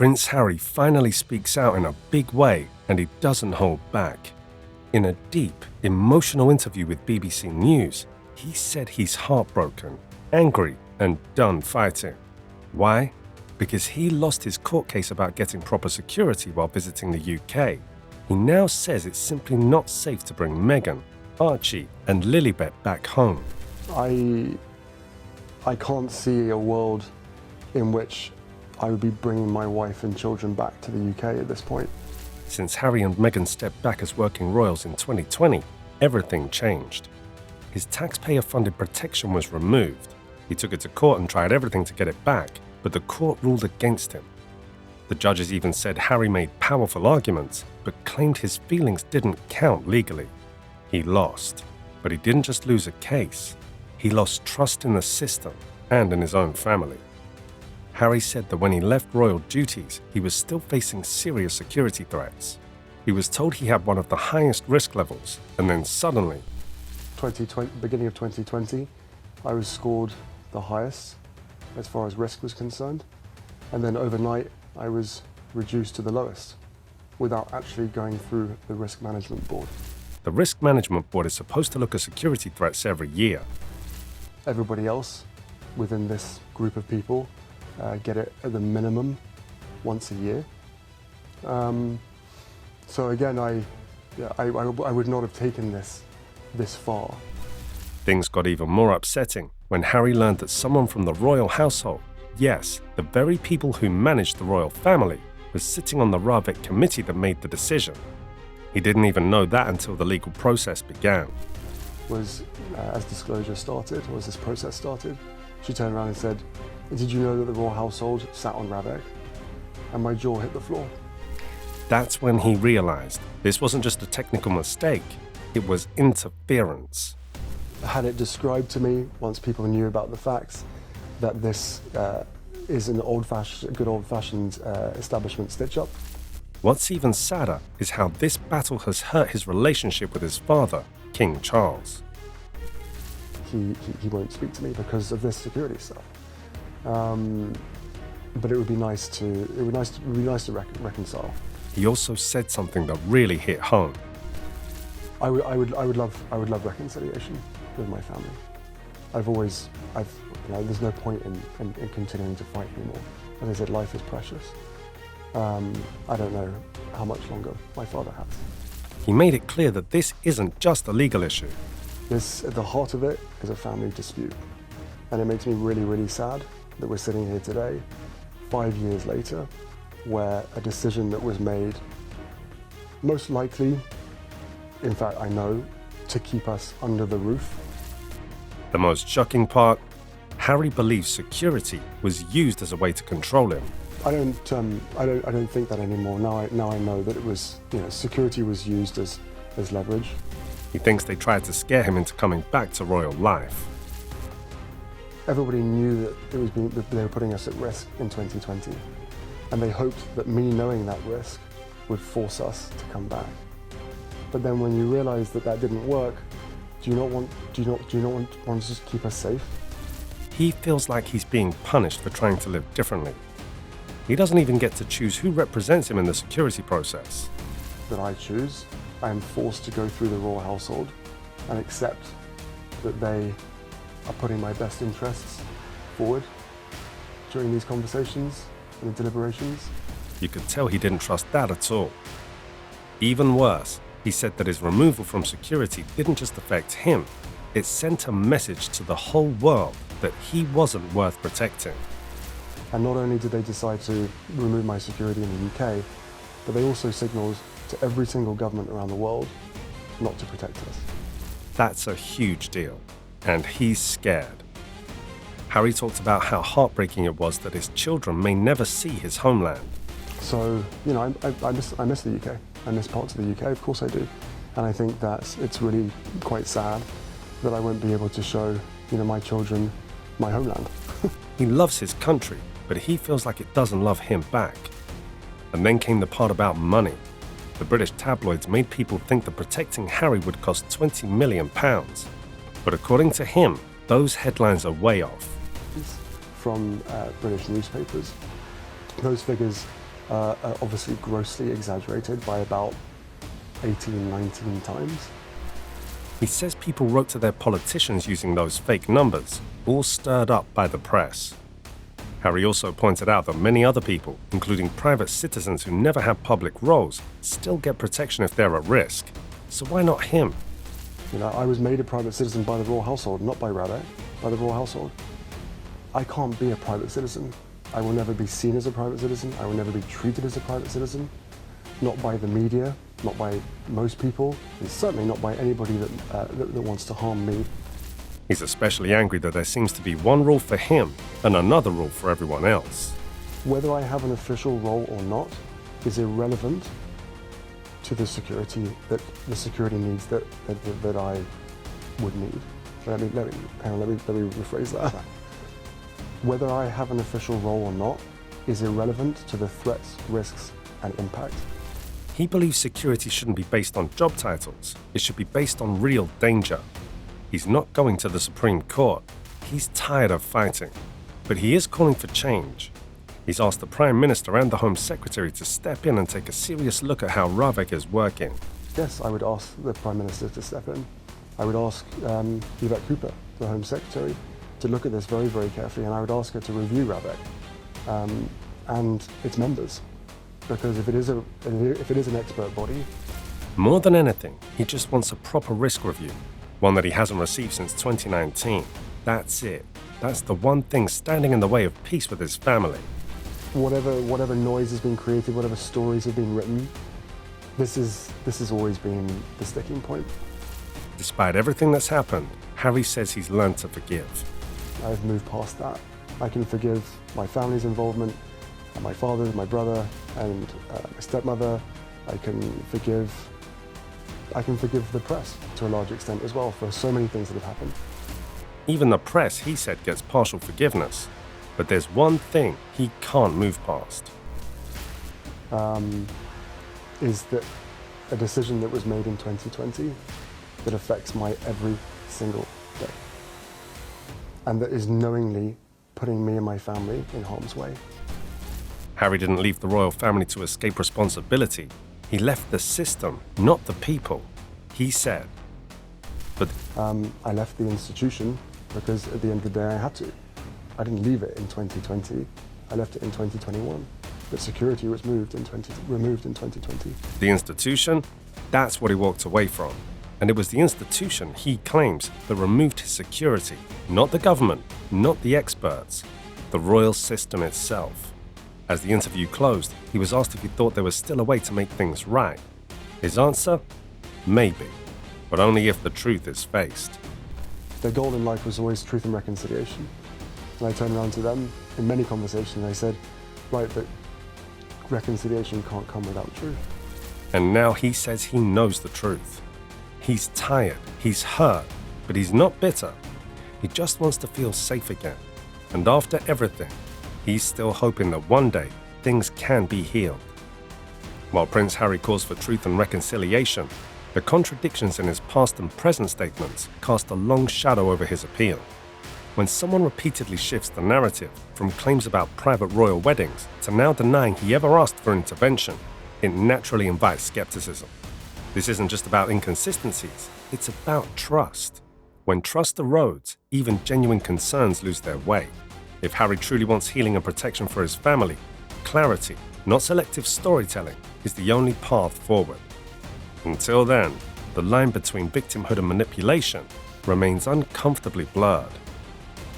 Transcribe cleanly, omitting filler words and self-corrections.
Prince Harry finally speaks out in a big way, and he doesn't hold back. In a deep, emotional interview with BBC News, he said he's heartbroken, angry, and done fighting. Why? Because he lost his court case about getting proper security while visiting the UK. He now says it's simply not safe to bring Meghan, Archie, and Lilibet back home. I can't see a world in which I would be bringing my wife and children back to the UK at this point. Since Harry and Meghan stepped back as working royals in 2020, everything changed. His taxpayer-funded protection was removed. He took it to court and tried everything to get it back, but the court ruled against him. The judges even said Harry made powerful arguments, but claimed his feelings didn't count legally. He lost, but he didn't just lose a case. He lost trust in the system and in his own family. Harry said that when he left royal duties, he was still facing serious security threats. He was told he had one of the highest risk levels, and then suddenly, beginning of 2020, I was scored the highest as far as risk was concerned, and then overnight I was reduced to the lowest without actually going through the risk management board. The risk management board is supposed to look at security threats every year. Everybody else within this group of people get it at the minimum once a year. So again, I would not have taken this far. Things got even more upsetting when Harry learned that someone from the royal household, yes, the very people who managed the royal family, was sitting on the Ravet committee that made the decision. He didn't even know that until the legal process began. As disclosure started, or as this process started, she turned around and said, "Did you know that the royal household sat on Ravet?" And my jaw hit the floor. That's when he realized this wasn't just a technical mistake, it was interference. Had it described to me, once people knew about the facts, that this is an good old-fashioned establishment stitch-up. What's even sadder is how this battle has hurt his relationship with his father, King Charles. He won't speak to me because of this security stuff. But it would be nice to reconcile. He also said something that really hit home. I would love reconciliation with my family. There's no point in continuing to fight anymore. As I said, life is precious. I don't know how much longer my father has. He made it clear that this isn't just a legal issue. At the heart of it is a family dispute. And it makes me really, really sad that we're sitting here today, 5 years later, where a decision that was made, most likely, in fact I know, to keep us under the roof. The most shocking part, Harry believes security was used as a way to control him. I don't think that anymore. Now I know that it was, security was used as leverage. He thinks they tried to scare him into coming back to royal life. Everybody knew that they were putting us at risk in 2020, and they hoped that me knowing that risk would force us to come back. But then when you realise that didn't work, do you not want to just keep us safe? He feels like he's being punished for trying to live differently. He doesn't even get to choose who represents him in the security process. That I choose, I am forced to go through the royal household and accept that they are putting my best interests forward during these conversations and the deliberations. You could tell he didn't trust that at all. Even worse, he said that his removal from security didn't just affect him, it sent a message to the whole world that he wasn't worth protecting. And not only did they decide to remove my security in the UK, but they also signalled to every single government around the world not to protect us. That's a huge deal, and he's scared. Harry talked about how heartbreaking it was that his children may never see his homeland. So, I miss the UK. I miss parts of the UK, of course I do. And I think that it's really quite sad that I won't be able to show, my children my homeland. He loves his country, but he feels like it doesn't love him back. And then came the part about money. The British tabloids made people think that protecting Harry would cost £20 million. But according to him, those headlines are way off. From British newspapers, those figures are obviously grossly exaggerated by about 18, 19 times. He says people wrote to their politicians using those fake numbers, all stirred up by the press. Harry also pointed out that many other people, including private citizens who never have public roles, still get protection if they're at risk. So why not him? You know, I was made a private citizen by the royal household, not by Rabbit, by the royal household. I can't be a private citizen. I will never be seen as a private citizen. I will never be treated as a private citizen. Not by the media, not by most people, and certainly not by anybody that wants to harm me. He's especially angry that there seems to be one rule for him and another rule for everyone else. Whether I have an official role or not is irrelevant to the security needs that I would need. Let me rephrase that. Whether I have an official role or not is irrelevant to the threats, risks, and impact. He believes security shouldn't be based on job titles. It should be based on real danger. He's not going to the Supreme Court. He's tired of fighting. But he is calling for change. He's asked the Prime Minister and the Home Secretary to step in and take a serious look at how Ravek is working. Yes, I would ask the Prime Minister to step in. I would ask Lilibet Cooper, the Home Secretary, to look at this very, very carefully, and I would ask her to review Ravek and its members. Because if it is an expert body... More than anything, he just wants a proper risk review, one that he hasn't received since 2019. That's it. That's the one thing standing in the way of peace with his family. Whatever noise has been created, whatever stories have been written, this has always been the sticking point. Despite everything that's happened, Harry says he's learned to forgive. I've moved past that. I can forgive my family's involvement, my father, my brother, and my stepmother. I can forgive the press to a large extent as well for so many things that have happened. Even the press, he said, gets partial forgiveness. But there's one thing he can't move past. Is that a decision that was made in 2020 that affects my every single day. And that is knowingly putting me and my family in harm's way. Harry didn't leave the royal family to escape responsibility. He left the system, not the people. He said. But I left the institution because at the end of the day I had to. I didn't leave it in 2020. I left it in 2021. But security was removed in 2020. The institution? That's what he walked away from. And it was the institution, he claims, that removed his security. Not the government, not the experts. The royal system itself. As the interview closed, he was asked if he thought there was still a way to make things right. His answer? Maybe. But only if the truth is faced. Their goal in life was always truth and reconciliation. And I turned around to them in many conversations, I said, right, but reconciliation can't come without truth. And now he says he knows the truth. He's tired, he's hurt, but he's not bitter. He just wants to feel safe again. And after everything, he's still hoping that one day things can be healed. While Prince Harry calls for truth and reconciliation, the contradictions in his past and present statements cast a long shadow over his appeal. When someone repeatedly shifts the narrative from claims about private royal weddings to now denying he ever asked for intervention, it naturally invites skepticism. This isn't just about inconsistencies, it's about trust. When trust erodes, even genuine concerns lose their way. If Harry truly wants healing and protection for his family, clarity, not selective storytelling, is the only path forward. Until then, the line between victimhood and manipulation remains uncomfortably blurred.